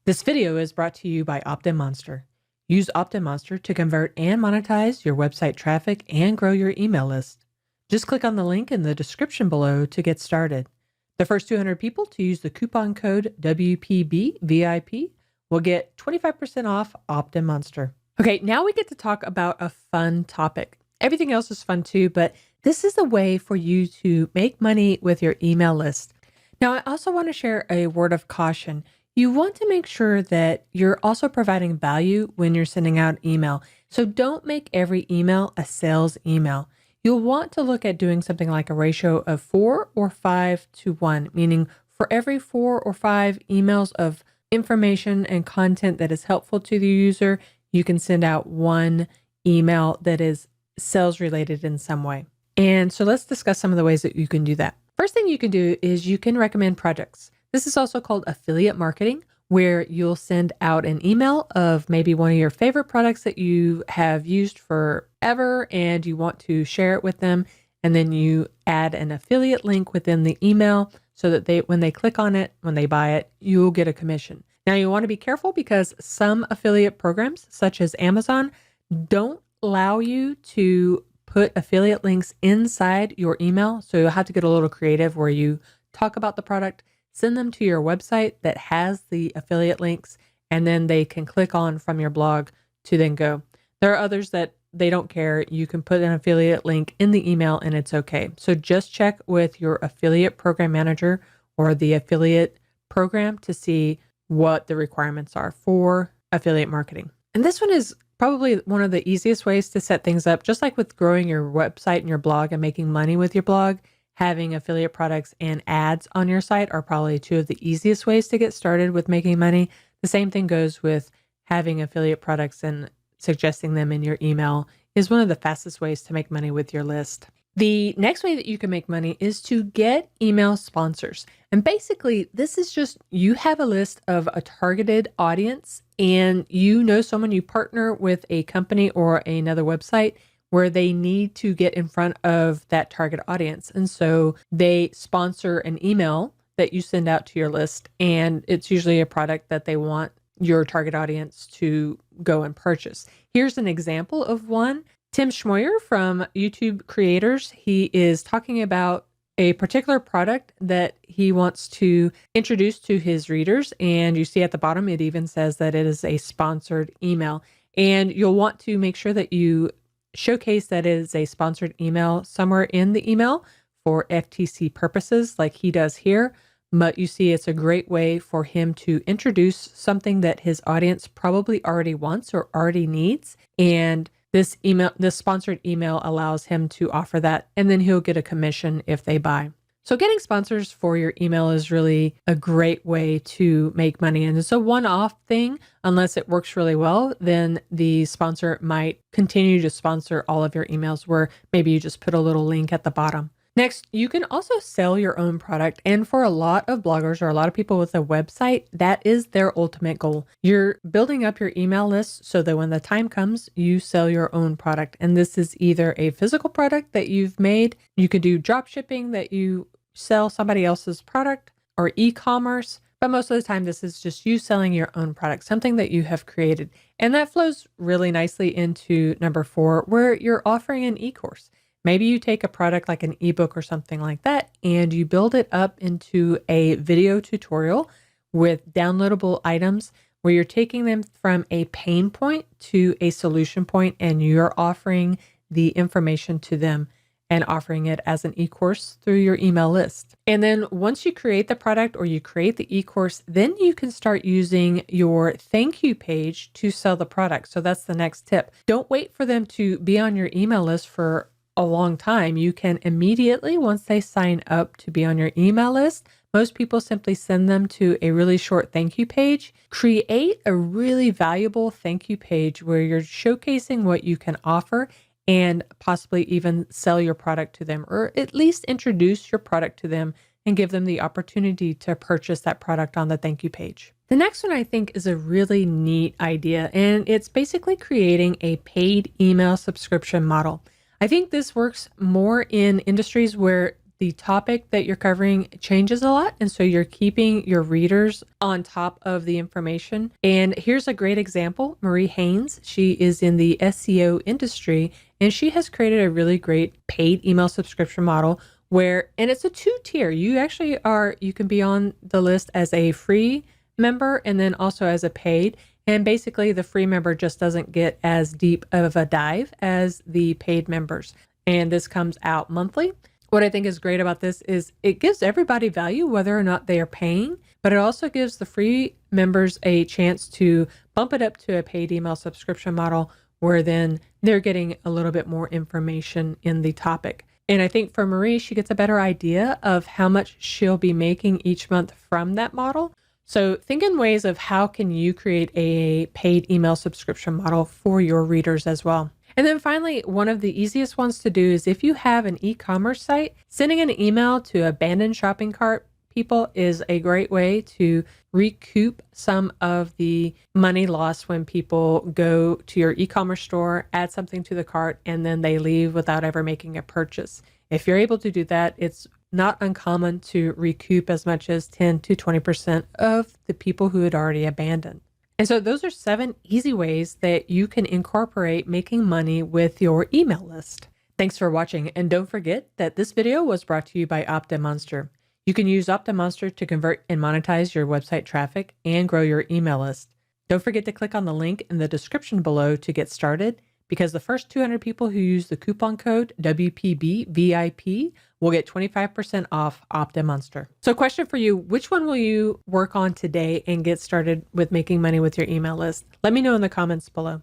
This video is brought to you by OptinMonster. Use OptinMonster to convert and monetize your website traffic and grow your email list. Just click on the link in the description below to get started. The first 200 people to use the coupon code WPBVIP will get 25% off OptinMonster. Okay, now we get to talk about a fun topic. Everything else is fun too, but this is a way for you to make money with your email list. Now, I also want to share a word of caution. You want to make sure that you're also providing value when you're sending out email. So don't make every email a sales email. You'll want to look at doing something like a ratio of 4 or 5 to 1, meaning for every 4 or 5 emails of information and content that is helpful to the user, you can send out one email that is sales related in some way. And so let's discuss some of the ways that you can do that. First thing you can do is you can recommend projects. This is also called affiliate marketing, where you'll send out an email of maybe one of your favorite products that you have used forever and you want to share it with them. And then you add an affiliate link within the email so that when they click on it, when they buy it, you'll get a commission. Now you want to be careful because some affiliate programs, such as Amazon, don't allow you to put affiliate links inside your email. So you'll have to get a little creative where you talk about the product, send them to your website that has the affiliate links, and then they can click on from your blog to then go. There are others that they don't care. You can put an affiliate link in the email and it's okay. So just check with your affiliate program manager or the affiliate program to see what the requirements are for affiliate marketing. And this one is probably one of the easiest ways to set things up, just like with growing your website and your blog and making money with your blog. Having affiliate products and ads on your site are probably two of the easiest ways to get started with making money. The same thing goes with having affiliate products and suggesting them in your email is one of the fastest ways to make money with your list. The next way that you can make money is to get email sponsors. And basically, this is just you have a list of a targeted audience and you know someone, you partner with a company or another website where they need to get in front of that target audience. And so they sponsor an email that you send out to your list, and it's usually a product that they want your target audience to go and purchase. Here's an example of one. Tim Schmoyer from YouTube Creators, he is talking about a particular product that he wants to introduce to his readers. And you see at the bottom, it even says that it is a sponsored email. And you'll want to make sure that you showcase that it is a sponsored email somewhere in the email for FTC purposes like he does here. But you see, it's a great way for him to introduce something that his audience probably already wants or already needs. And this sponsored email allows him to offer that, and then he'll get a commission if they buy. So getting sponsors for your email is really a great way to make money. And it's a one-off thing. Unless it works really well, then the sponsor might continue to sponsor all of your emails where maybe you just put a little link at the bottom. Next, you can also sell your own product. And for a lot of bloggers or a lot of people with a website, that is their ultimate goal. You're building up your email list so that when the time comes, you sell your own product. And this is either a physical product that you've made. You could do drop shipping that you sell somebody else's product, or e-commerce. But most of the time, this is just you selling your own product, something that you have created. And that flows really nicely into number 4, where you're offering an e-course. Maybe you take a product like an ebook or something like that, and you build it up into a video tutorial with downloadable items where you're taking them from a pain point to a solution point, and you're offering the information to them and offering it as an e-course through your email list. And then once you create the product or you create the e-course, then you can start using your thank you page to sell the product. So that's the next tip. Don't wait for them to be on your email list for a long time. You can immediately, once they sign up to be on your email list, most people simply send them to a really short thank you page. Create a really valuable thank you page where you're showcasing what you can offer and possibly even sell your product to them, or at least introduce your product to them and give them the opportunity to purchase that product on the thank you page. The next one I think is a really neat idea, and it's basically creating a paid email subscription model. I think this works more in industries where the topic that you're covering changes a lot. And so you're keeping your readers on top of the information. And here's a great example. Marie Haynes, she is in the SEO industry, and she has created a really great paid email subscription model and it's a 2-tier. You can be on the list as a free member and then also as a paid. And basically the free member just doesn't get as deep of a dive as the paid members. And this comes out monthly. What I think is great about this is it gives everybody value, whether or not they are paying, but it also gives the free members a chance to bump it up to a paid email subscription model where then they're getting a little bit more information in the topic. And I think for Marie, she gets a better idea of how much she'll be making each month from that model. So think in ways of how can you create a paid email subscription model for your readers as well. And then finally, one of the easiest ones to do is if you have an e-commerce site, sending an email to abandoned shopping cart people is a great way to recoup some of the money lost when people go to your e-commerce store, add something to the cart, and then they leave without ever making a purchase. If you're able to do that, it's not uncommon to recoup as much as 10 to 20% of the people who had already abandoned. And so those are 7 easy ways that you can incorporate making money with your email list. Thanks for watching, and don't forget that this video was brought to you by OptiMonster. You can use OptiMonster to convert and monetize your website traffic and grow your email list. Don't forget to click on the link in the description below to get started, because the first 200 people who use the coupon code WPBVIP will get 25% off OptiMonster. So question for you, which one will you work on today and get started with making money with your email list? Let me know in the comments below.